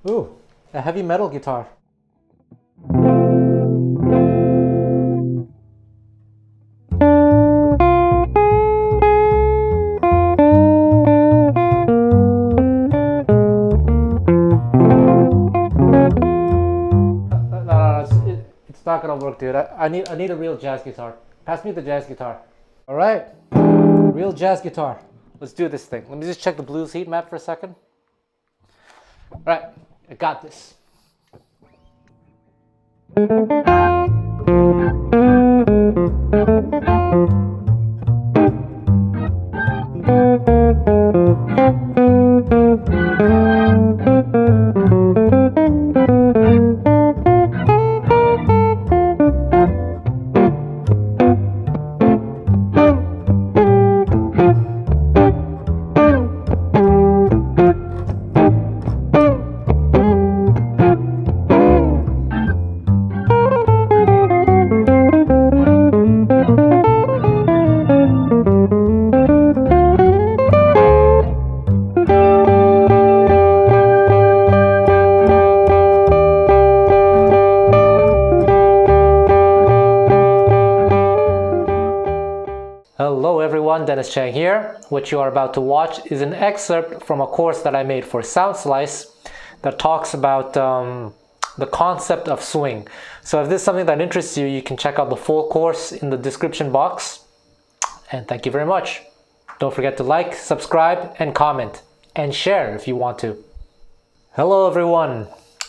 Ooh, a heavy metal guitar. No, it's not gonna work, dude. I need a real jazz guitar. Pass me the jazz guitar. All right, real jazz guitar. Let's do this thing. Let me just check the blues heat map for a second. All right, I got this. Hello everyone, Dennis Chang here. What you are about to watch is an excerpt from a course that I made for Soloist that talks about the concept of swing. So if this is something that interests you, you can check out the full course in the description box. And thank you very much. Don't forget to like, subscribe, and comment, and share if you want to. Hello everyone.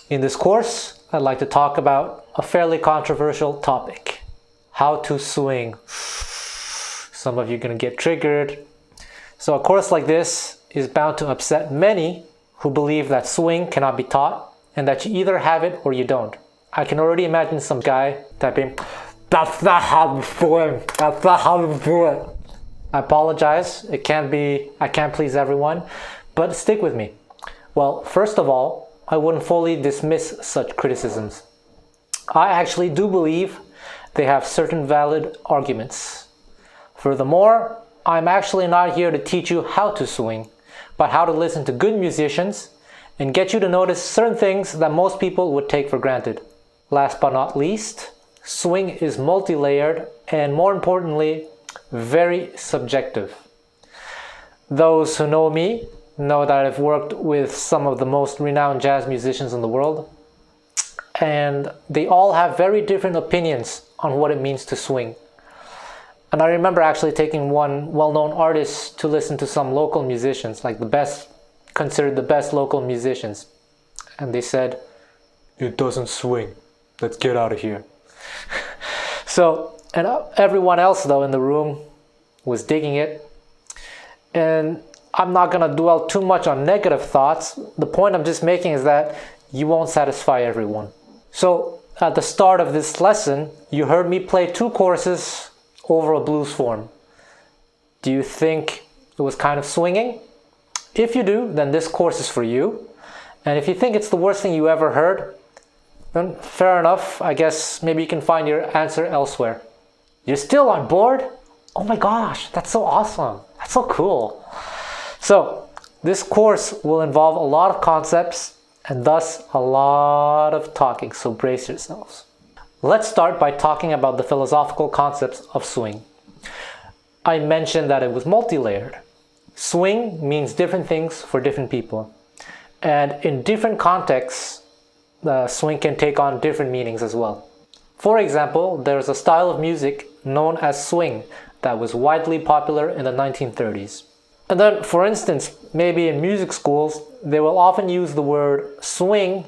In this course, I'd like to talk about a fairly controversial topic: how to swing. Some of you are going to get triggered. So a course like this is bound to upset many who believe that swing cannot be taught and that you either have it or you don't. I can already imagine some guy typing, "That's not how you swing. That's not how you do it." I apologize. I can't please everyone, but stick with me. Well, first of all, I wouldn't fully dismiss such criticisms. I actually do believe they have certain valid arguments. Furthermore, I'm actually not here to teach you how to swing, but how to listen to good musicians and get you to notice certain things that most people would take for granted. Last but not least, swing is multi-layered and, more importantly, very subjective. Those who know me know that I've worked with some of the most renowned jazz musicians in the world, and they all have very different opinions on what it means to swing. And I remember actually taking one well-known artist to listen to some local musicians, like considered the best local musicians. And they said, "It doesn't swing. Let's get out of here." And everyone else though in the room was digging it. And I'm not gonna dwell too much on negative thoughts. The point I'm just making is that you won't satisfy everyone. So at the start of this lesson, you heard me play two courses over a blues form. Do you think it was kind of swinging? If you do, then this course is for you. And if you think it's the worst thing you ever heard, then fair enough. I guess maybe you can find your answer elsewhere. You're still on board? Oh my gosh, that's so awesome. That's so cool. So this course will involve a lot of concepts and thus a lot of talking, so brace yourselves. Let's start by talking about the philosophical concepts of swing. I mentioned that it was multi-layered. Swing means different things for different people. And in different contexts, the swing can take on different meanings as well. For example, there's a style of music known as swing that was widely popular in the 1930s. And then, for instance, maybe in music schools, they will often use the word swing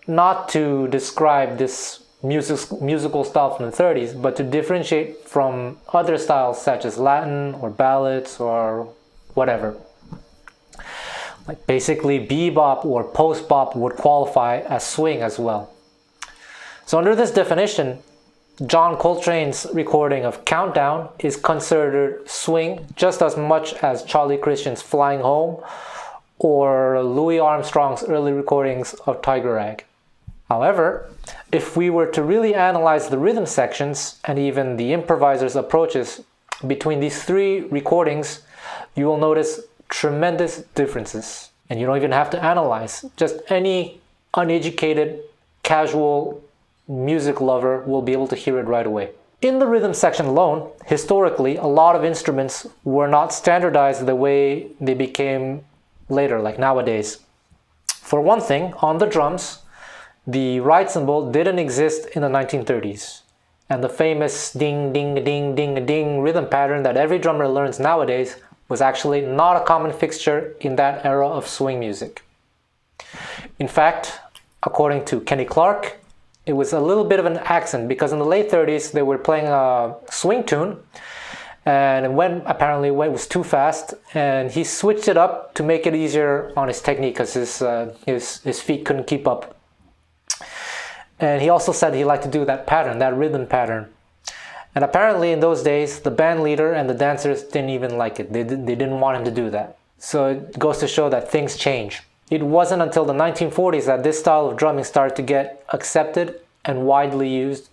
not to describe this musical style from the 30s, but to differentiate from other styles such as Latin or ballads or whatever. Like basically bebop or post-bop would qualify as swing as well. So under this definition, John Coltrane's recording of Countdown is considered swing just as much as Charlie Christian's Flying Home or Louis Armstrong's early recordings of Tiger Rag. However, if we were to really analyze the rhythm sections and even the improviser's approaches between these three recordings, you will notice tremendous differences. And you don't even have to analyze. Just any uneducated, casual music lover will be able to hear it right away. In the rhythm section alone, historically, a lot of instruments were not standardized the way they became later, like nowadays. For one thing, on the drums, the right cymbal didn't exist in the 1930s. And the famous ding, ding, ding, ding, ding rhythm pattern that every drummer learns nowadays was actually not a common fixture in that era of swing music. In fact, according to Kenny Clark, it was a little bit of an accident because in the late 30s they were playing a swing tune and apparently it was too fast, and he switched it up to make it easier on his technique because his feet couldn't keep up. And he also said he liked to do that pattern, that rhythm pattern. And apparently in those days, the band leader and the dancers didn't even like it. They didn't want him to do that. So it goes to show that things change. It wasn't until the 1940s that this style of drumming started to get accepted and widely used.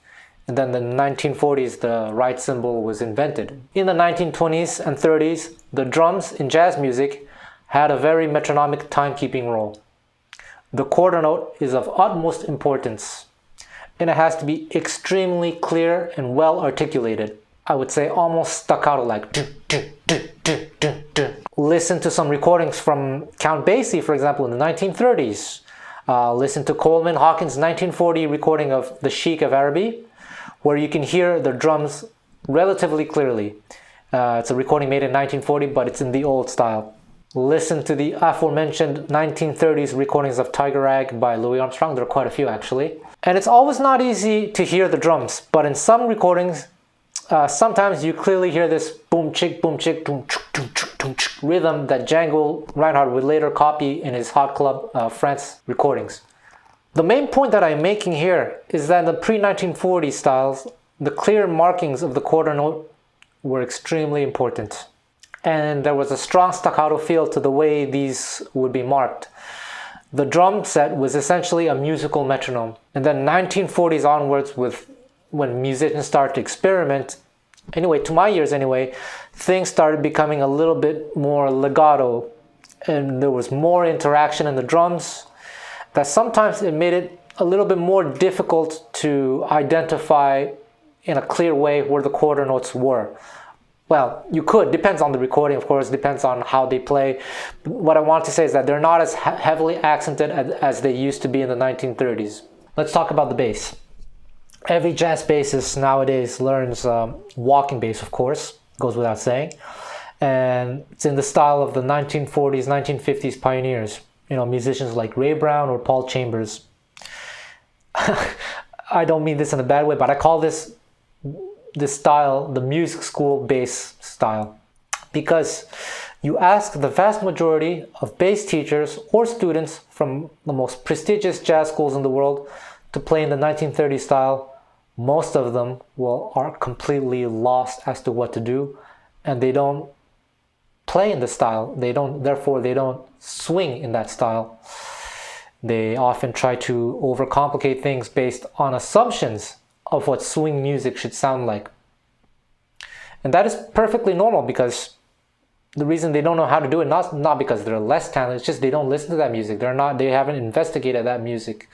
And then in the 1940s, the right cymbal was invented. In the 1920s and 30s, the drums in jazz music had a very metronomic timekeeping role. The quarter note is of utmost importance, and it has to be extremely clear and well articulated. I would say almost staccato, like do, do, do, do, do, do. Listen to some recordings from Count Basie, for example, in the 1930s. Listen to Coleman Hawkins' 1940 recording of The Sheik of Araby, where you can hear the drums relatively clearly. It's a recording made in 1940, but it's in the old style. Listen to the aforementioned 1930s recordings of Tiger Rag by Louis Armstrong. There are quite a few, actually. And it's always not easy to hear the drums, but in some recordings, sometimes you clearly hear this boom chick, boom chick, boom chick, boom chick, boom chick rhythm that Django Reinhardt would later copy in his Hot Club France recordings. The main point that I'm making here is that in the pre-1940 styles, the clear markings of the quarter note were extremely important. And there was a strong staccato feel to the way these would be marked. The drum set was essentially a musical metronome. And then 1940s onwards, when musicians started to experiment, anyway, to my ears anyway, things started becoming a little bit more legato, and there was more interaction in the drums, that sometimes it made it a little bit more difficult to identify in a clear way where the quarter notes were. Well, you could, depends on the recording, of course, depends on how they play. What I want to say is that they're not as heavily accented as they used to be in the 1930s. Let's talk about the bass. Every jazz bassist nowadays learns walking bass, of course, goes without saying. And it's in the style of the 1940s, 1950s pioneers. You know, musicians like Ray Brown or Paul Chambers. I don't mean this in a bad way, but I call this style the music school bass style, because you ask the vast majority of bass teachers or students from the most prestigious jazz schools in the world to play in the 1930s style, most of them are completely lost as to what to do, and they don't play in the style. Therefore they don't swing in that style. They often try to overcomplicate things based on assumptions of what swing music should sound like. And that is perfectly normal, because the reason they don't know how to do it, not because they're less talented, it's just they don't listen to that music. They haven't investigated that music.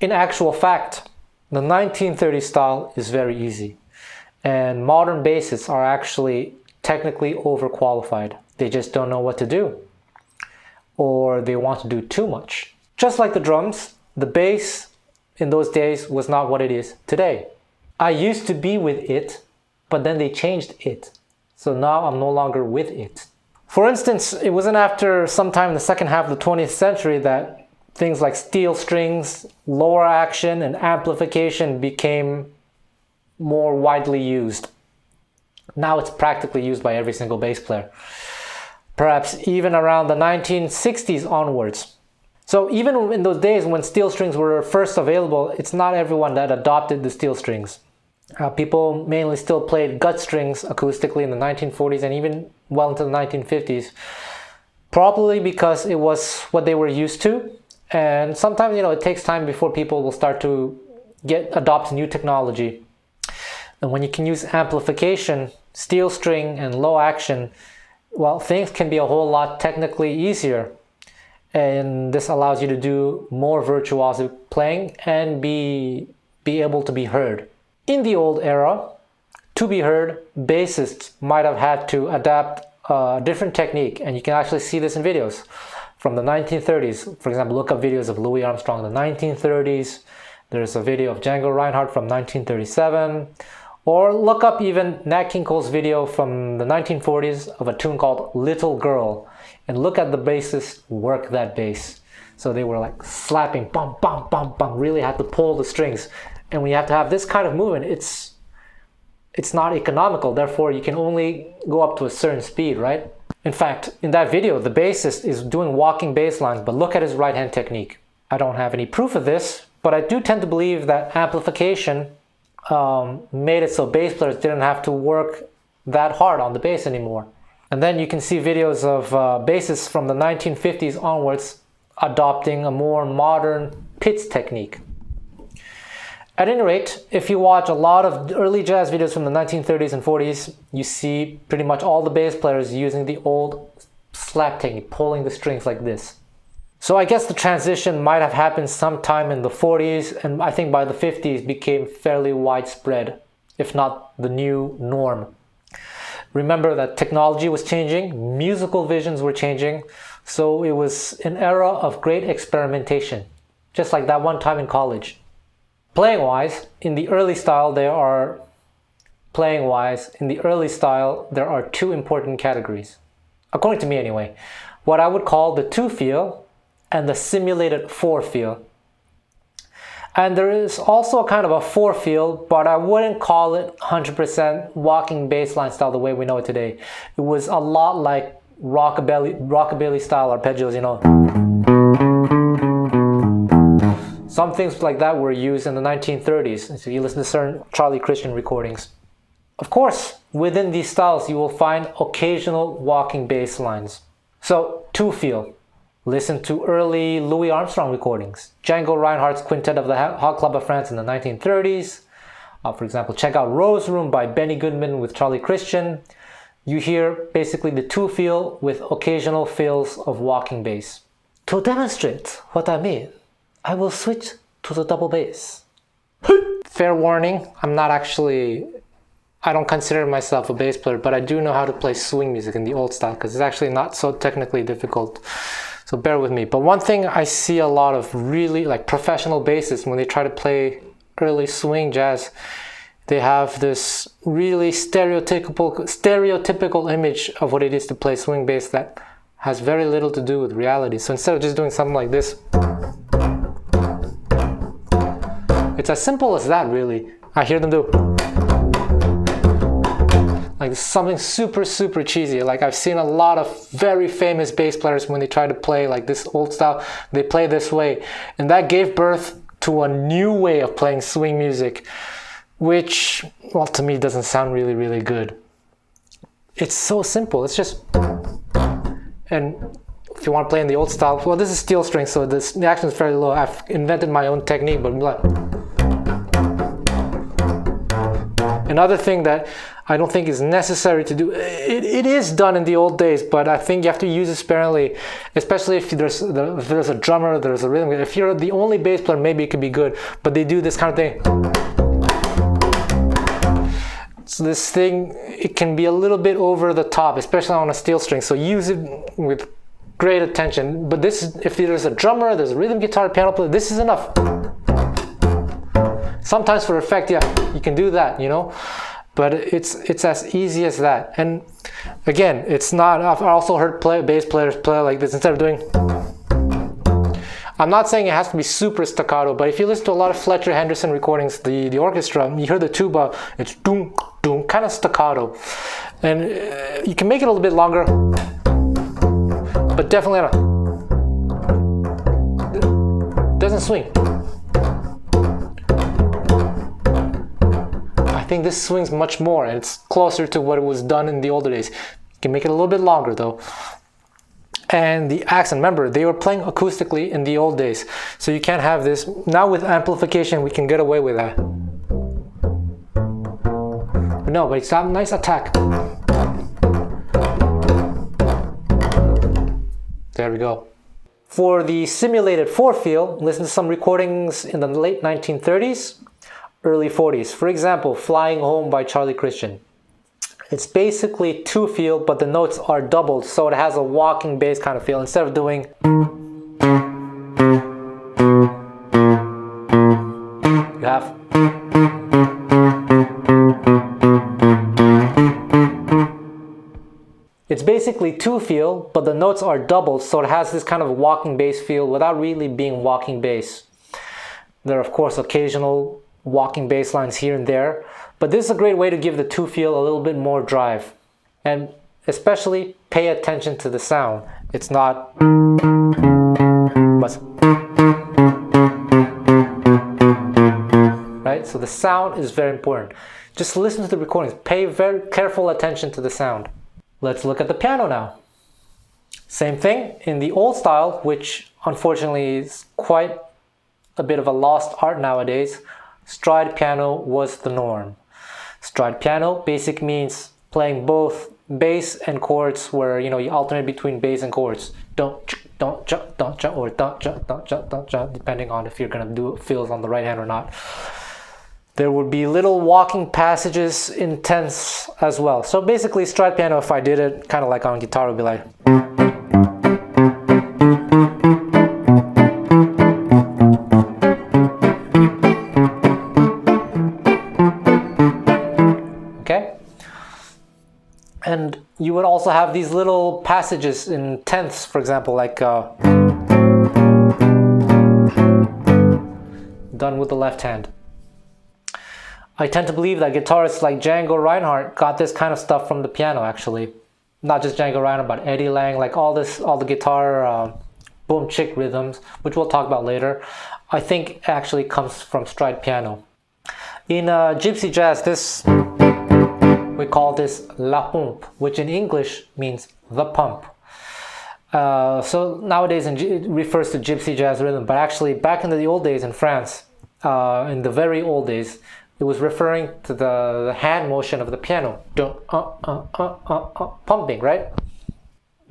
In actual fact, the 1930s style is very easy. And modern bassists are actually technically overqualified. They just don't know what to do. Or they want to do too much. Just like the drums, the bass in those days was not what it is today. I used to be with it, but then they changed it. So now I'm no longer with it. For instance, it wasn't after sometime in the second half of the 20th century that things like steel strings, lower action, and amplification became more widely used. Now it's practically used by every single bass player. Perhaps even around the 1960s onwards. So even in those days when steel strings were first available, it's not everyone that adopted the steel strings. People mainly still played gut strings acoustically in the 1940s and even well into the 1950s, probably because it was what they were used to. And sometimes, it takes time before people will start to adopt new technology. And when you can use amplification, steel string, and low action, well, things can be a whole lot technically easier. and this allows you to do more virtuosic playing and be able to be heard. In the old era, to be heard, bassists might have had to adapt a different technique, and you can actually see this in videos from the 1930s. For example, look up videos of Louis Armstrong in the 1930s. There's a video of Django Reinhardt from 1937. Or look up even Nat King Cole's video from the 1940s of a tune called Little Girl, and look at the bassist work that bass. So they were like slapping, bum, bum, bum, bum, really had to pull the strings. And when you have to have this kind of movement, it's not economical, therefore you can only go up to a certain speed, right? In fact, in that video, the bassist is doing walking bass lines, but look at his right hand technique. I don't have any proof of this, but I do tend to believe that amplification made it so bass players didn't have to work that hard on the bass anymore. And then you can see videos of bassists from the 1950s onwards adopting a more modern pits technique. At any rate, if you watch a lot of early jazz videos from the 1930s and 40s, you see pretty much all the bass players using the old slap technique, pulling the strings like this. So I guess the transition might have happened sometime in the 40s, and I think by the 50s became fairly widespread, if not the new norm. Remember that technology was changing, musical visions were changing, so it was an era of great experimentation, just like that one time in college. Playing-wise, in the early style, there are two important categories. According to me anyway. What I would call the 2-feel and the simulated 4-feel. And there is also a kind of a 4-feel, but I wouldn't call it 100% walking bassline style the way we know it today. It was a lot like rockabilly style arpeggios, you know. Some things like that were used in the 1930s, so you listen to certain Charlie Christian recordings. Of course, within these styles, you will find occasional walking bass lines. So, 2-feel. Listen to early Louis Armstrong recordings. Django Reinhardt's Quintet of the Hot Club of France in the 1930s. For example, check out Rose Room by Benny Goodman with Charlie Christian. You hear basically the 2-feel with occasional fills of walking bass. To demonstrate what I mean, I will switch to the double bass. Fair warning, I don't consider myself a bass player, but I do know how to play swing music in the old style because it's actually not so technically difficult. So bear with me. But one thing I see a lot of really like professional bassists when they try to play early swing jazz, they have this really stereotypical image of what it is to play swing bass that has very little to do with reality. So instead of just doing something like this, it's as simple as that, really. I hear them do like something super cheesy. Like I've seen a lot of very famous bass players when they try to play like this old style, they play this way. And that gave birth to a new way of playing swing music, which, well, to me doesn't sound really good. It's so simple. It's just, and if you want to play in the old style, well, this is steel string, so the action is fairly low. I've invented my own technique, but like, another thing that I don't think is necessary to do, it is done in the old days, but I think you have to use it sparingly, especially if there's a drummer, there's a rhythm. If you're the only bass player, maybe it could be good, but they do this kind of thing. So this thing, it can be a little bit over the top, especially on a steel string, so use it with great attention. But this, if there's a drummer, there's a rhythm guitar, piano player, this is enough. Sometimes for effect, yeah, you can do that, you know, but it's as easy as that. And again, it's not, I've also heard bass players play like this instead of doing, I'm not saying it has to be super staccato, but if you listen to a lot of Fletcher Henderson recordings, the orchestra, you hear the tuba, it's doom, doom, kind of staccato. And you can make it a little bit longer, but definitely not, doesn't swing. I think this swings much more, and it's closer to what it was done in the older days. You can make it a little bit longer though. And the accent, remember, they were playing acoustically in the old days, so you can't have this. Now with amplification, we can get away with that. But no, but it's a nice attack. There we go. For the simulated 4 feel, listen to some recordings in the late 1930s, early 40s. For example, Flying Home by Charlie Christian. It's basically 2 feel, but the notes are doubled, so it has a walking bass kind of feel. Instead of doing, you have. It's basically 2 feel, but the notes are doubled, so it has this kind of walking bass feel without really being walking bass. There are, of course, occasional walking bass lines here and there, but this is a great way to give the 2 feel a little bit more drive. And especially pay attention to the sound. It's not, but, right? So the sound is very important. Just listen to the recordings. Pay very careful attention to the sound. Let's look at the piano now. Same thing in the old style, which unfortunately is quite a bit of a lost art nowadays. Stride piano was the norm. Stride piano basic means playing both bass and chords, where you alternate between bass and chords. Don't, or don't, depending on if you're gonna do fills on the right hand or not. There would be little walking passages in tenths as well. So basically, stride piano, if I did it kind of like on guitar, would be like. Okay? And you would also have these little passages in tenths, for example, like done with the left hand. I tend to believe that guitarists like Django Reinhardt got this kind of stuff from the piano, actually. Not just Django Reinhardt, but Eddie Lang, like all the guitar boom chick rhythms, which we'll talk about later, I think actually comes from stride piano. In gypsy jazz, we call this la pompe, which in English means the pump. So nowadays it refers to gypsy jazz rhythm, but actually back in the old days in France, in the very old days, it was referring to the hand motion of the piano, pumping, right?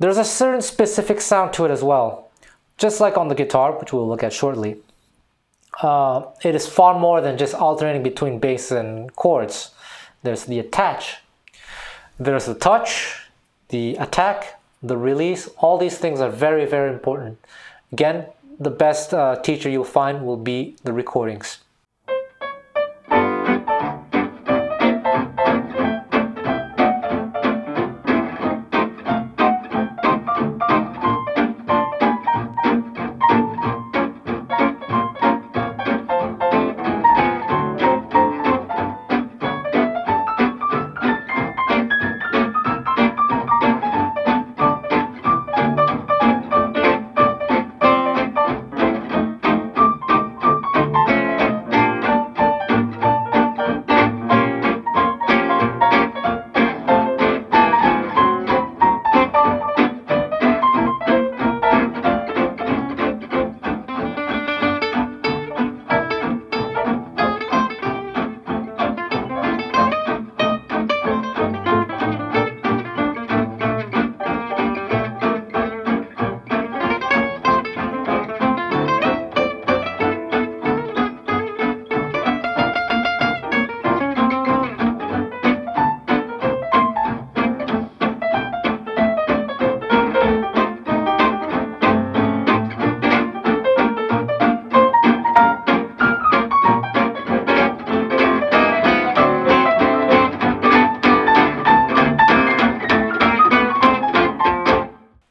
There's a certain specific sound to it as well. Just like on the guitar, which we'll look at shortly. It is far more than just alternating between bass and chords. There's the attach, there's the touch, the attack, the release. All these things are very, very important. Again, the best teacher you'll find will be the recordings.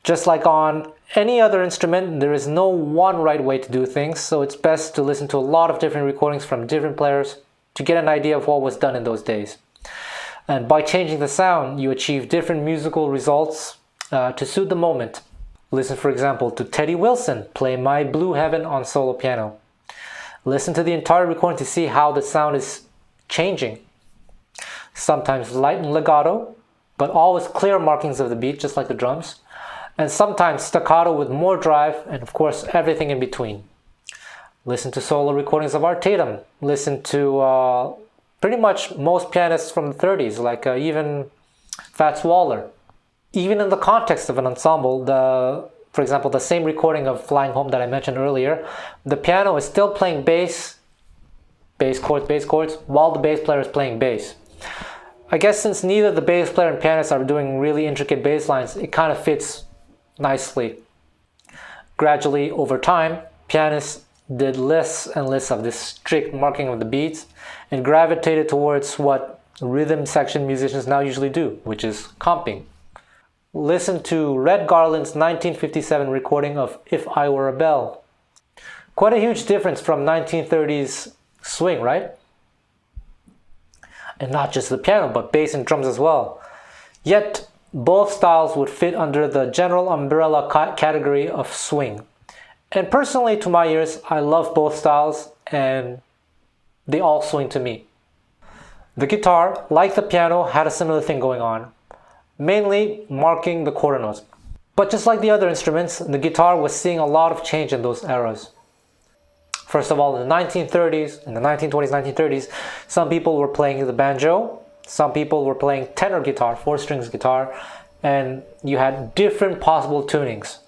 Just like on any other instrument, there is no one right way to do things, so it's best to listen to a lot of different recordings from different players to get an idea of what was done in those days. And by changing the sound, you achieve different musical results to suit the moment. Listen, for example, to Teddy Wilson play My Blue Heaven on solo piano. Listen to the entire recording to see how the sound is changing. Sometimes light and legato, but always clear markings of the beat, just like the drums. And sometimes staccato with more drive, and of course everything in between. Listen to solo recordings of Art Tatum. Listen to pretty much most pianists from the 30s, like even Fats Waller. Even in the context of an ensemble, the for example, the same recording of Flying Home that I mentioned earlier, the piano is still playing bass chords, while the bass player is playing bass. I guess since neither the bass player and pianist are doing really intricate bass lines, it kind of fits nicely. Gradually, over time, pianists did less and less of this strict marking of the beats and gravitated towards what rhythm section musicians now usually do, which is comping. Listen to Red Garland's 1957 recording of If I Were a Bell. Quite a huge difference from 1930s swing, right? And not just the piano, but bass and drums as well. Yet, both styles would fit under the general umbrella category of swing. And personally, to my ears, I love both styles and they all swing to me. The guitar, like the piano, had a similar thing going on, mainly marking the quarter notes. But just like the other instruments, the guitar was seeing a lot of change in those eras. First of all, in the 1930s, in the 1920s, 1930s, some people were playing the banjo, some people were playing tenor guitar, 4-strings guitar, and you had different possible tunings.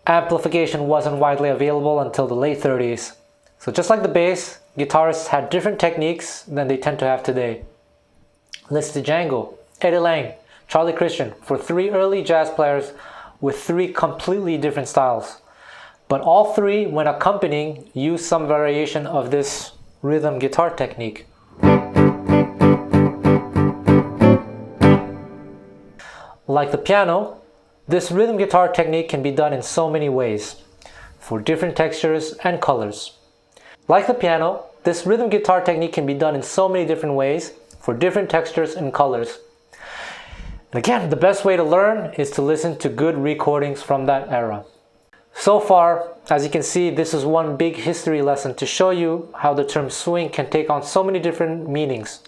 Amplification wasn't widely available until the late 30s. So just like the bass, guitarists had different techniques than they tend to have today. Listen to Django, Eddie Lang, Charlie Christian, for 3 early jazz players with 3 completely different styles. But all 3, when accompanying, use some variation of this rhythm guitar technique. Like the piano, this rhythm guitar technique can be done in so many ways, for different textures and colors. Like the piano, this rhythm guitar technique can be done in so many different ways, for different textures and colors. And again, the best way to learn is to listen to good recordings from that era. So far, as you can see, this is one big history lesson to show you how the term swing can take on so many different meanings.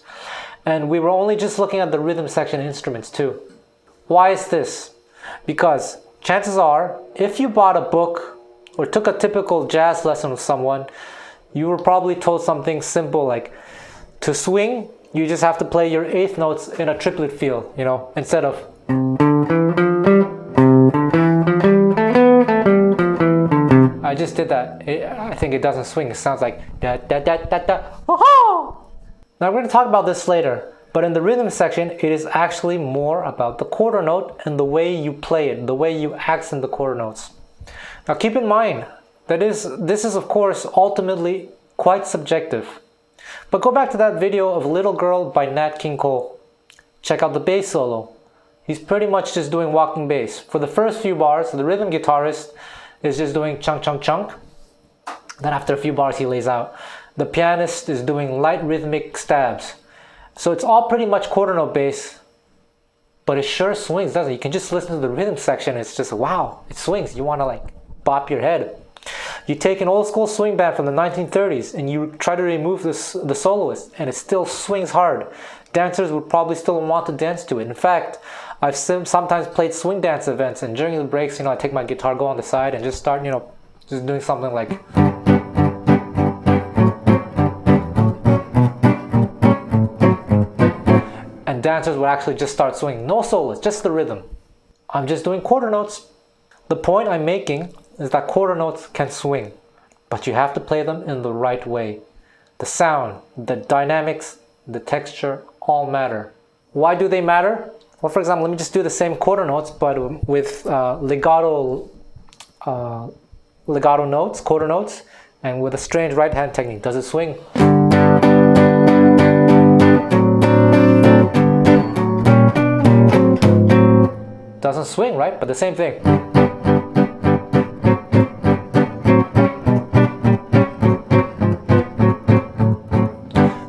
And we were only just looking at the rhythm section instruments too. Why is this? Because chances are, if you bought a book or took a typical jazz lesson with someone, you were probably told something simple like, to swing, you just have to play your 8th notes in a triplet feel, instead of I just did that. I think it doesn't swing. It sounds like da da da da da. Oh-ho! Now we're going to talk about this later, but in the rhythm section, it is actually more about the quarter note and the way you play it, the way you accent the quarter notes. Now keep in mind that this is of course ultimately quite subjective. But go back to that video of Little Girl by Nat King Cole. Check out the bass solo. He's pretty much just doing walking bass. For the first few bars, the rhythm guitarist is just doing chunk, chunk, chunk. Then after a few bars, he lays out. The pianist is doing light rhythmic stabs. So it's all pretty much quarter note bass, but it sure swings, doesn't it? You can just listen to the rhythm section. It's just, wow, it swings. You want to like bop your head. You take an old school swing band from the 1930s and you try to remove the soloist and it still swings hard. Dancers would probably still want to dance to it. In fact, I've sometimes played swing dance events, and during the breaks, I take my guitar, go on the side, and just start, just doing something like. And dancers would actually just start swinging. No soloist, just the rhythm. I'm just doing quarter notes. The point I'm making is that quarter notes can swing, but you have to play them in the right way. The sound, the dynamics, the texture all matter. Why do they matter? Well, for example, let me just do the same quarter notes, but with legato notes, quarter notes, and with a strange right hand technique. Does it swing? Doesn't swing, right? But the same thing.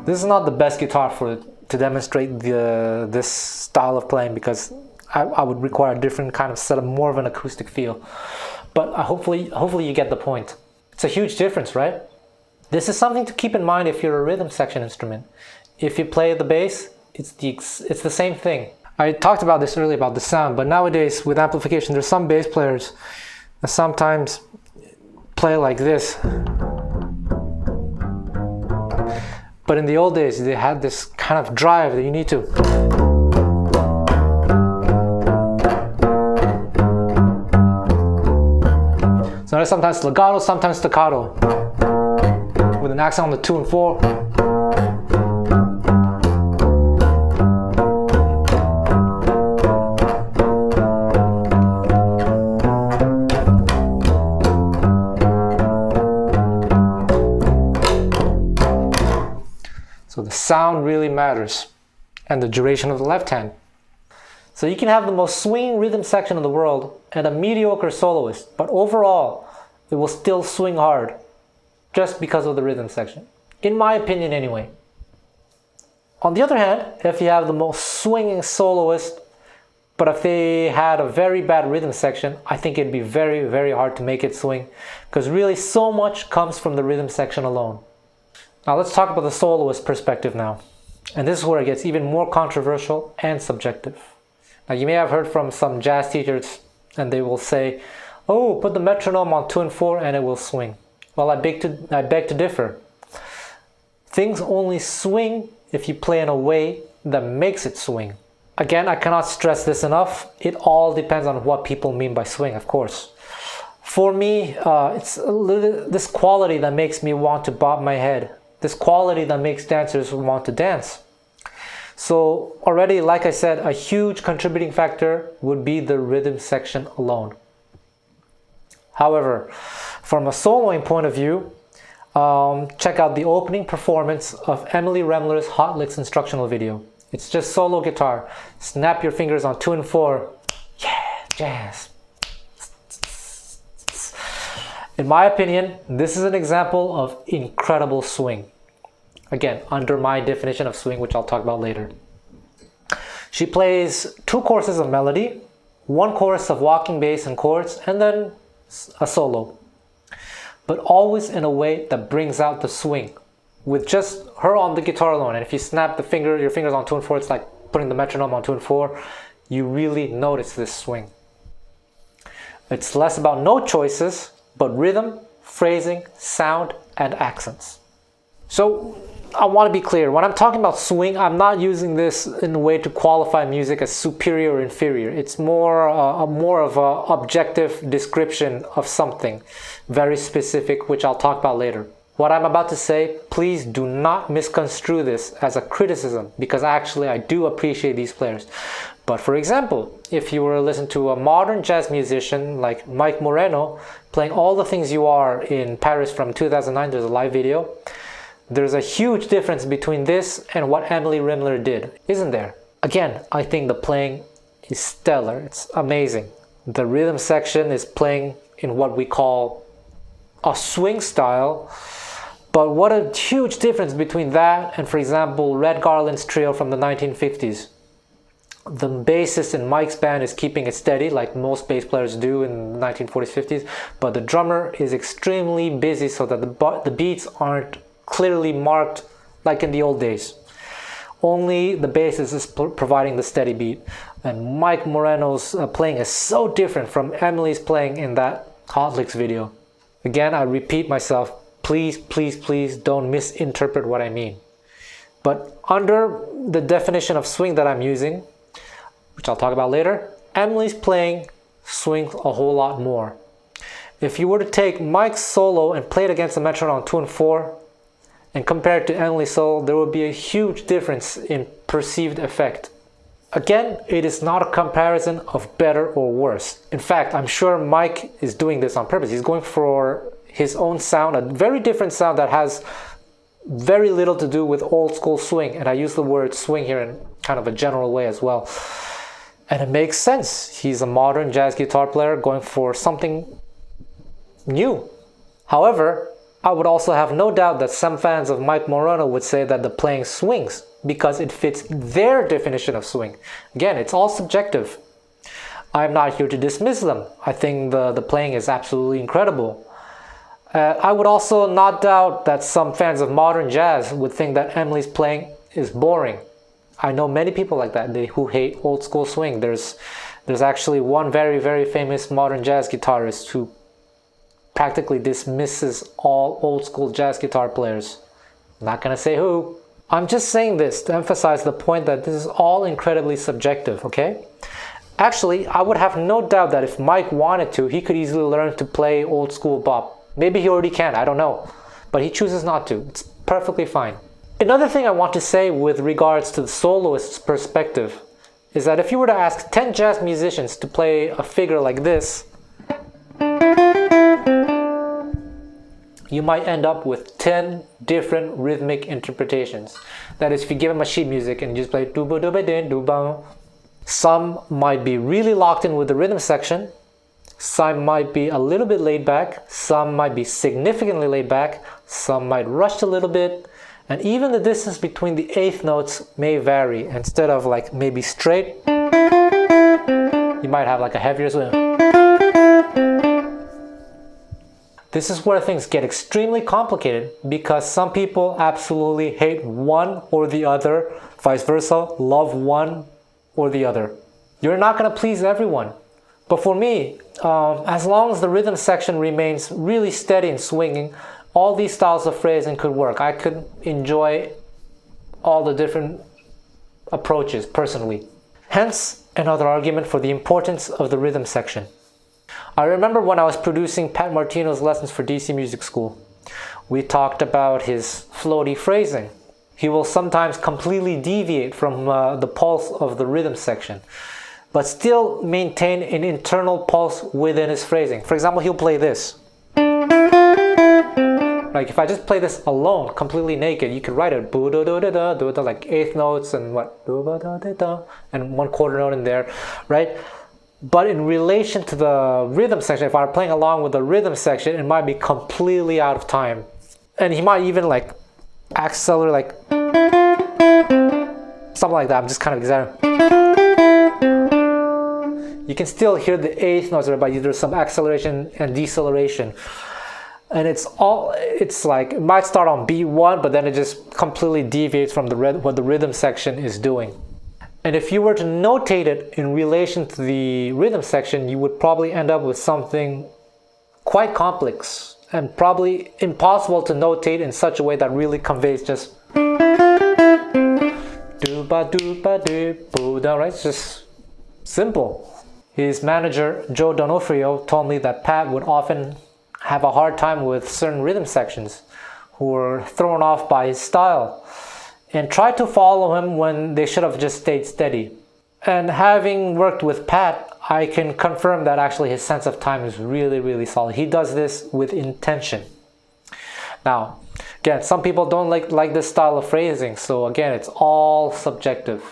This is not the best guitar to demonstrate this style of playing, because I would require a different kind of setup, more of an acoustic feel. But hopefully you get the point. It's a huge difference, right? This is something to keep in mind if you're a rhythm section instrument. If you play the bass, it's the same thing. I talked about this earlier about the sound, but nowadays with amplification, there's some bass players that sometimes play like this. But in the old days, they had this kind of drive that you need to. Right? Sometimes legato, sometimes staccato, with an accent on the 2 and 4. So the sound really matters, and the duration of the left hand. So you can have the most swinging rhythm section in the world and a mediocre soloist, but overall, it will still swing hard just because of the rhythm section. In my opinion anyway. On the other hand, if you have the most swinging soloist, but if they had a very bad rhythm section, I think it'd be very, very hard to make it swing, because really so much comes from the rhythm section alone. Now let's talk about the soloist perspective now. And this is where it gets even more controversial and subjective. Now you may have heard from some jazz teachers and they will say, oh, put the metronome on 2 and 4 and it will swing. Well, I beg to differ. Things only swing if you play in a way that makes it swing. Again, I cannot stress this enough. It all depends on what people mean by swing, of course. For me, it's this quality that makes me want to bob my head. This quality that makes dancers want to dance. So already, like I said, a huge contributing factor would be the rhythm section alone. However, from a soloing point of view, check out the opening performance of Emily Remler's Hot Licks instructional video. It's just solo guitar. Snap your fingers on 2 and 4. Yeah, jazz. In my opinion, this is an example of incredible swing. Again, under my definition of swing, which I'll talk about later. She plays 2 choruses of melody, 1 chorus of walking bass and chords, and then a solo. But always in a way that brings out the swing, with just her on the guitar alone. And if you snap your fingers on 2 and 4, it's like putting the metronome on 2 and 4. You really notice this swing. It's less about note choices, but rhythm, phrasing, sound, and accents. So I want to be clear, when I'm talking about swing, I'm not using this in a way to qualify music as superior or inferior. It's more of an objective description of something very specific, which I'll talk about later. What I'm about to say, please do not misconstrue this as a criticism, because actually I do appreciate these players. But for example, if you were to listen to a modern jazz musician like Mike Moreno playing All the Things You Are in Paris from 2009, there's a live video. There's a huge difference between this and what Emily Remler did, isn't there? Again, I think the playing is stellar. It's amazing. The rhythm section is playing in what we call a swing style. But what a huge difference between that and, for example, Red Garland's trio from the 1950s. The bassist in Mike's band is keeping it steady, like most bass players do in the 1940s, 50s, but the drummer is extremely busy so that the beats aren't clearly marked like in the old days. Only the bassist is providing the steady beat. And Mike Moreno's playing is so different from Emily's playing in that Hot Licks video. Again, I repeat myself, please, please, please don't misinterpret what I mean. But under the definition of swing that I'm using, which I'll talk about later, Emily's playing swings a whole lot more. If you were to take Mike's solo and play it against the metronome on 2 and 4, and compare it to Emily's solo, there would be a huge difference in perceived effect. Again, it is not a comparison of better or worse. In fact, I'm sure Mike is doing this on purpose. He's going for his own sound, a very different sound that has very little to do with old school swing. And I use the word swing here in kind of a general way as well. And it makes sense. He's a modern jazz guitar player going for something new. However, I would also have no doubt that some fans of Mike Moreno would say that the playing swings because it fits their definition of swing. Again, it's all subjective. I'm not here to dismiss them. I think the playing is absolutely incredible. I would also not doubt that some fans of modern jazz would think that Emily's playing is boring. I know many people like that who hate old school swing. There's actually one very, very famous modern jazz guitarist who practically dismisses all old school jazz guitar players. I'm not gonna say who. I'm just saying this to emphasize the point that this is all incredibly subjective, okay? Actually, I would have no doubt that if Mike wanted to, he could easily learn to play old school bop. Maybe he already can, I don't know. But he chooses not to. It's perfectly fine. Another thing I want to say with regards to the soloist's perspective is that if you were to ask 10 jazz musicians to play a figure like this, you might end up with 10 different rhythmic interpretations. That is, if you give them a sheet music and you just play dooba dooba din dooba, some might be really locked in with the rhythm section, some might be a little bit laid back, some might be significantly laid back, some might rush a little bit, and even the distance between the eighth notes may vary. Instead of like maybe straight, you might have like a heavier swing. This is where things get extremely complicated because some people absolutely hate one or the other, vice versa, love one or the other. You're not going to please everyone. But for me, as long as the rhythm section remains really steady and swinging, all these styles of phrasing could work. I could enjoy all the different approaches personally. Hence, another argument for the importance of the rhythm section. I remember when I was producing Pat Martino's lessons for DC Music School, we talked about his floaty phrasing. He will sometimes completely deviate from the pulse of the rhythm section, but still maintain an internal pulse within his phrasing. For example, he'll play this. Like if I just play this alone, completely naked, you could write it do-do-do-do-do, like eighth notes and what, do-ba-da-da-da, and one quarter note in there, right? But in relation to the rhythm section, if I were playing along with the rhythm section, it might be completely out of time. And he might even like accelerate, like something like that. I'm just kind of exaggerating. You can still hear the eighth notes, but there's some acceleration and deceleration. And it's like, it might start on beat 1, but then it just completely deviates from what the rhythm section is doing. And if you were to notate it in relation to the rhythm section, you would probably end up with something quite complex and probably impossible to notate in such a way that really conveys just do-ba-do-ba-do-boo-da, right? It's just simple. His manager, Joe Donofrio, told me that Pat would often have a hard time with certain rhythm sections who were thrown off by his style and tried to follow him when they should have just stayed steady. And having worked with Pat, I can confirm that actually his sense of time is really, really solid. He does this with intention. Now, again, some people don't like this style of phrasing, so again, it's all subjective.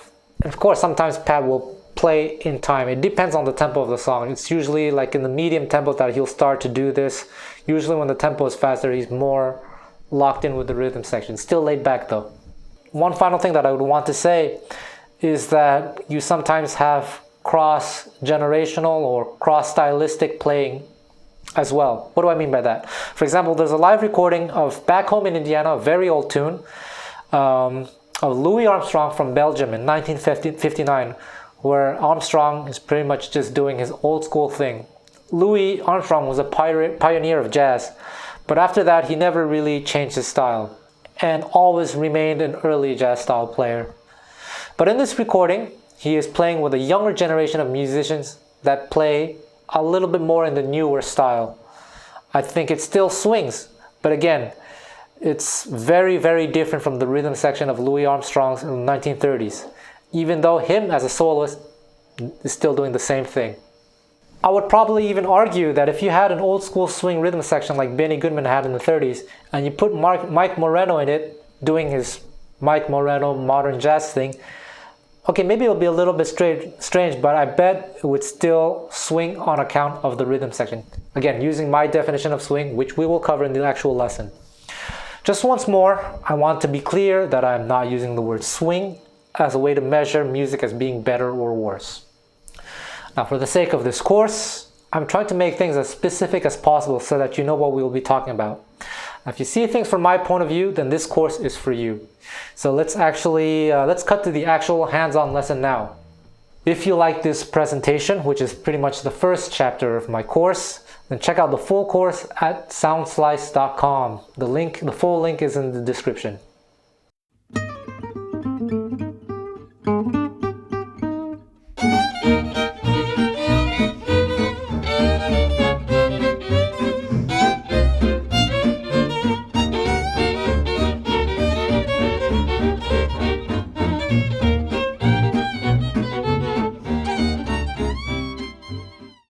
And of course, sometimes Pat will play in time. It depends on the tempo of the song. It's usually like in the medium tempo that he'll start to do this. Usually when the tempo is faster, he's more locked in with the rhythm section. Still laid back though. One final thing that I would want to say is that you sometimes have cross-generational or cross-stylistic playing as well. What do I mean by that? For example, there's a live recording of Back Home in Indiana, a very old tune, of Louis Armstrong from Belgium in 1959, where Armstrong is pretty much just doing his old school thing. Louis Armstrong was a pioneer of jazz, but after that he never really changed his style and always remained an early jazz style player. But in this recording, he is playing with a younger generation of musicians that play a little bit more in the newer style. I think it still swings, but again, it's very, very different from the rhythm section of Louis Armstrong's in the 1930s, even though him as a soloist is still doing the same thing. I would probably even argue that if you had an old school swing rhythm section like Benny Goodman had in the 30s, and you put Mike Moreno in it, doing his Mike Moreno modern jazz thing, okay, maybe it'll be a little bit strange, but I bet it would still swing on account of the rhythm section. Again, using my definition of swing, which we will cover in the actual lesson. Just once more, I want to be clear that I'm not using the word swing as a way to measure music as being better or worse. Now, for the sake of this course, I'm trying to make things as specific as possible so that you know what we will be talking about. Now, if you see things from my point of view, then this course is for you. So let's cut to the actual hands-on lesson now. If you like this presentation, which is pretty much the first chapter of my course, then check out the full course at soundslice.com. The full link is in the description.